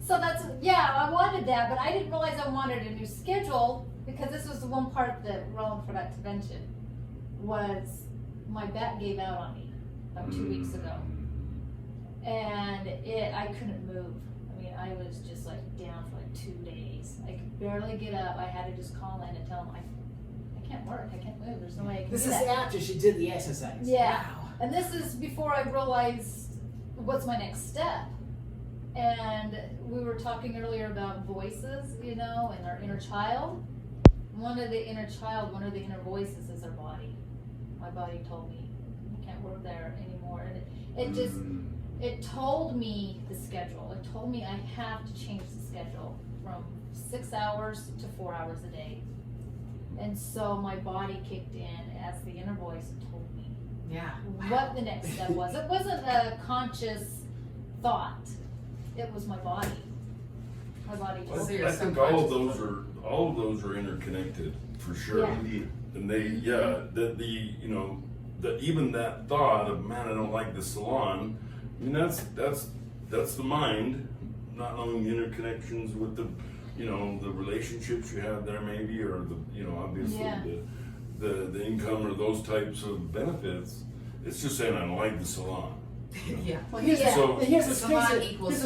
So that's, yeah, I wanted that, but I didn't realize I wanted a new schedule, because this was the one part that Raland forgot to mention, was my back gave out on me about 2 weeks ago. And I couldn't move. I mean, I was just like down for like 2 days. I could barely get up. I had to just call in and tell them, I can't work, I can't move, there's no way I can do that. This is after she did the exercise. Yeah. Wow. And this is before I realized what's my next step. And we were talking earlier about voices, you know, and our inner child. One of the inner voices is our body. My body told me, I can't work there anymore. And it told me the schedule. It told me I have to change the schedule from 6 hours to 4 hours a day. And so my body kicked in as the inner voice told me what the next step was. It wasn't a conscious thought. It was my body. My body told me. I think all of those are interconnected for sure. Yeah. Indeed. And they, even that thought of, man, I don't like the salon. I mean, that's the mind not knowing the interconnections with the relationships you have there maybe, or obviously the income or those types of benefits. It's just saying I don't like the salon. Yeah. Well, here's what's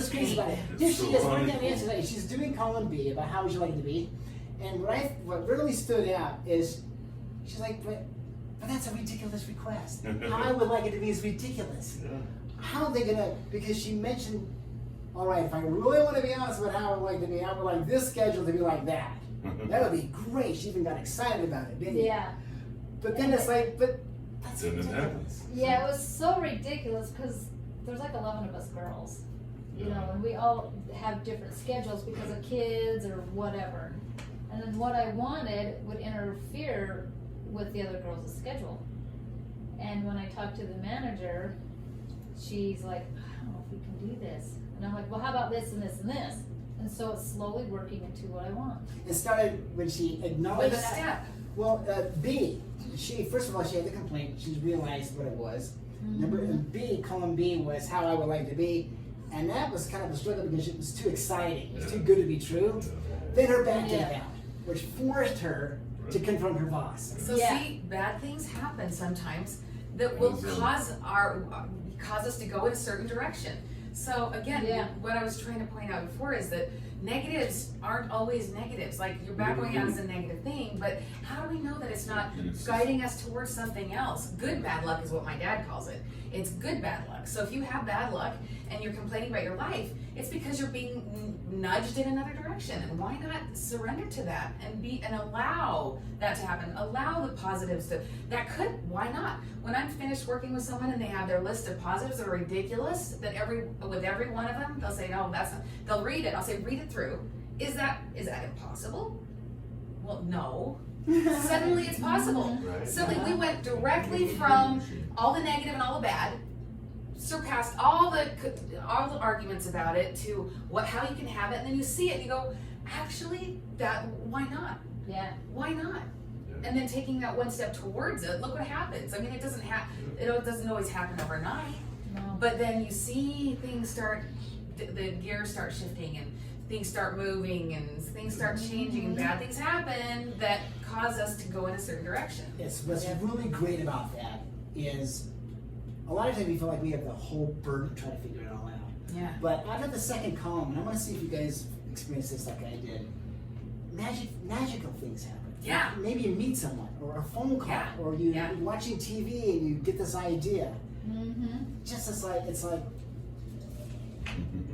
crazy about it. Here she is right down the end today. She's doing column B about how would you like it to be, and what really stood out is she's like, but that's a ridiculous request. How I would like it to be is ridiculous. Yeah. How are they gonna? Because she mentioned, all right, if I really want to be honest about how I would like to be, I would like this schedule to be like that. That would be great. She even got excited about it, didn't you? Yeah. But then it's like, but that's Then it ridiculous. happens. Yeah, it was so ridiculous because there's like 11 of us girls, you know, and we all have different schedules because of kids or whatever. And then what I wanted would interfere with the other girls' schedule. And when I talked to the manager, she's like, I don't know if we can do this. And I'm like, well, how about this and this and this? And so it's slowly working into what I want. It started when she acknowledged With a step. Well, B, first of all, she had the complaint. She realized what it was. Column B was how I would like to be. And that was kind of a struggle because it was too exciting. It was too good to be true. Then her back gave out, which forced her to confront her boss. So see, bad things happen sometimes that will cause us to go in a certain direction. So again, what I was trying to point out before is that negatives aren't always negatives. Like your back going out is a negative thing, but how do we know that it's not guiding us towards something else? Good bad luck is what my dad calls it. It's good bad luck. So if you have bad luck and you're complaining about your life, it's because you're being nudged in another direction. And why not surrender to that and allow that to happen? Allow the positives why not? When I'm finished working with someone and they have their list of positives that are ridiculous, that with every one of them, they'll say, no, that's not, they'll read it. I'll say, read it through. Is that impossible? Well, no. Suddenly it's possible. Right. Suddenly we went directly from all the negative and all the bad, surpassed all the arguments about it to how you can have it, and then you see it and you go, actually, why not? Yeah. Why not? And then taking that one step towards it, look what happens. I mean, it doesn't always happen overnight, but then you see things the gears start shifting and things start moving and things start changing and bad things happen that cause us to go in a certain direction. Yes, what's really great about that is a lot of times we feel like we have the whole burden to try to figure it all out. Yeah. But out of the second column, and I want to see if you guys experience this like I did, magical things happen. Yeah. Maybe you meet someone, or a phone call, or you're watching TV and you get this idea. Just it's like,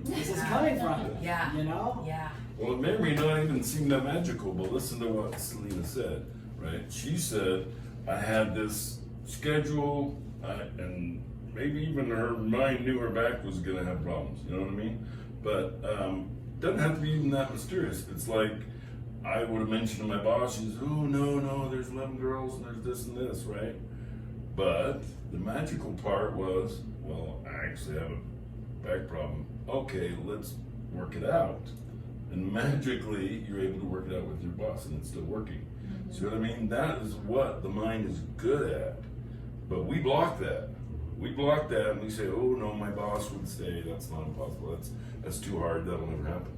this is coming from. Yeah. You know? Yeah. Well, it may or may not even seem that magical, but listen to what Salina said, right? She said, I had this schedule, and maybe even her mind knew her back was going to have problems, you know what I mean? But doesn't have to be even that mysterious. It's like, I would have mentioned to my boss, she's, oh, no, there's 11 girls and there's this and this, right? But the magical part was, well, I actually have a back problem. Okay, let's work it out. And magically, you're able to work it out with your boss and it's still working. See what I mean? That is what the mind is good at. But we block that. we block that and we say, oh no, my boss would say that's not impossible. That's too hard. That'll never happen.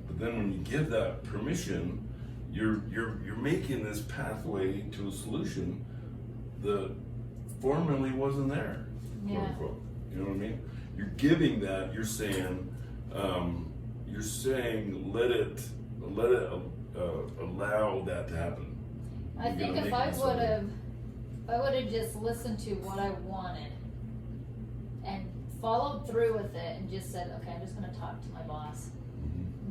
But then when you give that permission, you're making this pathway to a solution that formerly wasn't there, quote unquote. You know what I mean? You're giving that. You're saying let it allow that to happen. I think if I would have just listened to what I wanted and followed through with it and just said, okay, I'm just going to talk to my boss,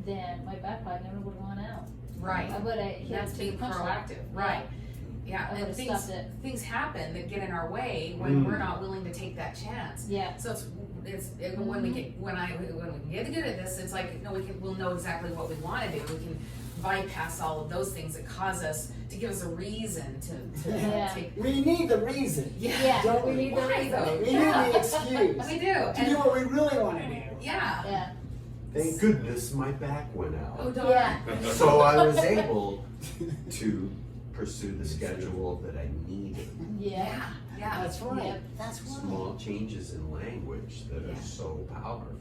then my back probably never would have gone out. Right. I would have. That's being proactive. Right. Yeah. I And stopped it. things happen that get in our way when we're not willing to take that chance. Yeah. So when we get good at this, it's like we'll know exactly what we want to do. We can bypass all of those things that cause us to give us a reason to take. We need the reason. Yeah. Don't We need the Why, reason. though? We need the excuse. We do. To do what we really want to do. Yeah. Yeah. Thank goodness my back went Oh, out. darn. Yeah. So I was able to pursue the schedule that I needed. Yeah. Yeah. That's right. Yep. That's right. Small changes in language that are so powerful.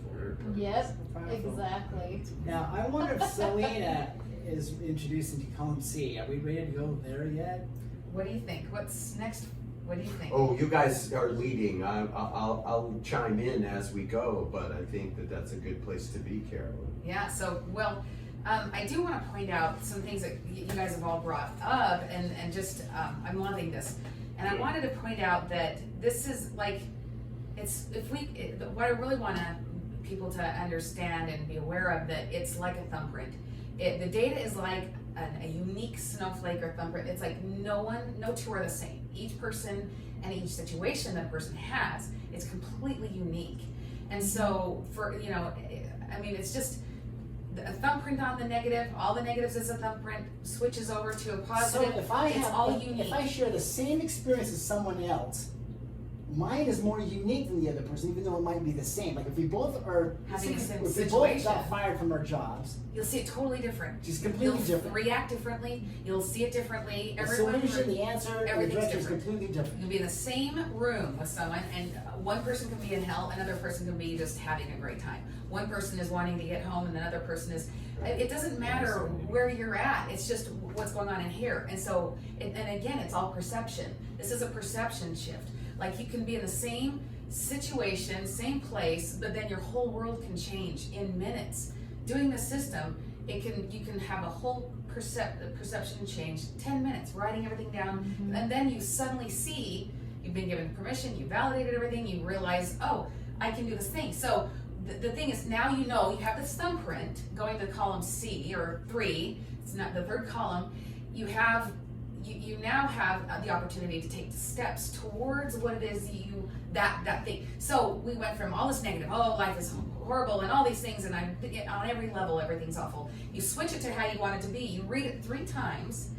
Yep. Exactly. Now, I wonder if Salina is introducing to column C. Are we ready to go there yet? What do you think? What's next? What do you think? Oh, you guys are leading. I'll chime in as we go, but I think that that's a good place to be, Carolyn. Yeah, so, well, I do want to point out some things that you guys have all brought up, and just, I'm loving this. And I wanted to point out that this is like, what I really want people to understand and be aware of, that it's like a thumbprint. The data is like a unique snowflake or thumbprint. It's like no two are the same. Each person and each situation that a person has, it's completely unique. And so it's just a thumbprint on the negative, all the negatives is a thumbprint, switches over to a positive. So if I it's all unique. if I share the same experience as someone else, mine is more unique than the other person, even though it might be the same. Like if we both are Having the same if we both situation. got fired from our jobs, You'll see it totally different. just completely You'll different. react differently. You'll see it differently. The Everyone, solution, the answer, and the everything's direction is different. completely different. you'll be in the same room with someone, and one person can be in hell, another person can be just having a great time. One person is wanting to get home, and another person is. It doesn't matter where you're at. It's just what's going on in here. And so, and again, it's all perception. This is a perception shift. Like you can be in the same situation, same place, but then your whole world can change in minutes. Doing the system, you can have a whole perception change 10 minutes, writing everything down, and then you suddenly see you've been given permission, you validated everything, you realize, oh, I can do this thing. So the thing is, now you know you have this thumbprint going to column C or 3. It's not the third column. You now have the opportunity to take steps towards what it is that thing. So we went from all this negative, oh, life is horrible and all these things, and I'm on every level, everything's awful. You switch it to how you want it to be. You read it 3 times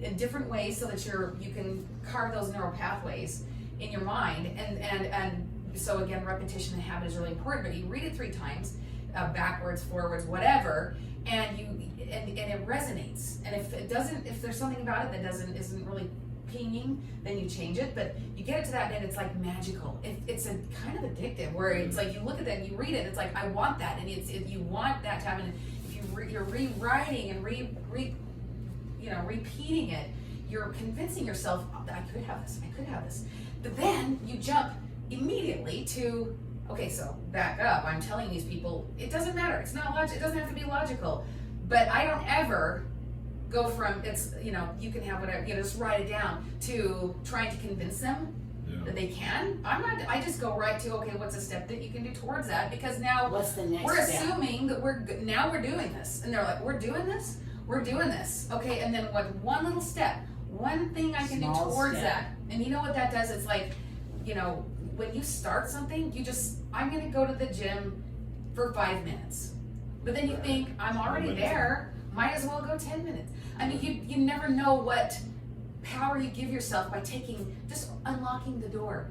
in different ways so that you can carve those neural pathways in your mind, and so again, repetition and habit is really important. But you read it 3 times, backwards, forwards, whatever, and it resonates. And if there's something about it that isn't really pinging, then you change it. But you get it to that, and it's like magical. It's a kind of addictive, where it's like you look at that and you read it, and it's like, I want that, and you want that to happen. If you're rewriting and repeating it, you're convincing yourself, I could have this. But then you jump immediately to, okay, so back up. I'm telling these people, it doesn't matter. It's not logic. It doesn't have to be logical. But I don't ever go from you can have whatever, just write it down, to trying to convince them that they can. I just go right to, okay, what's a step that you can do towards that? Because now What's the next we're step? assuming that we're doing this, and they're like, we're doing this, okay, and then what? One little step, one thing I can Small do towards step. that. And you know what that does? It's like, when you start something, I'm gonna go to the gym for 5 minutes, but then you think, I'm already there, might as well go 10 minutes. I mean, you never know what power you give yourself by just unlocking the door.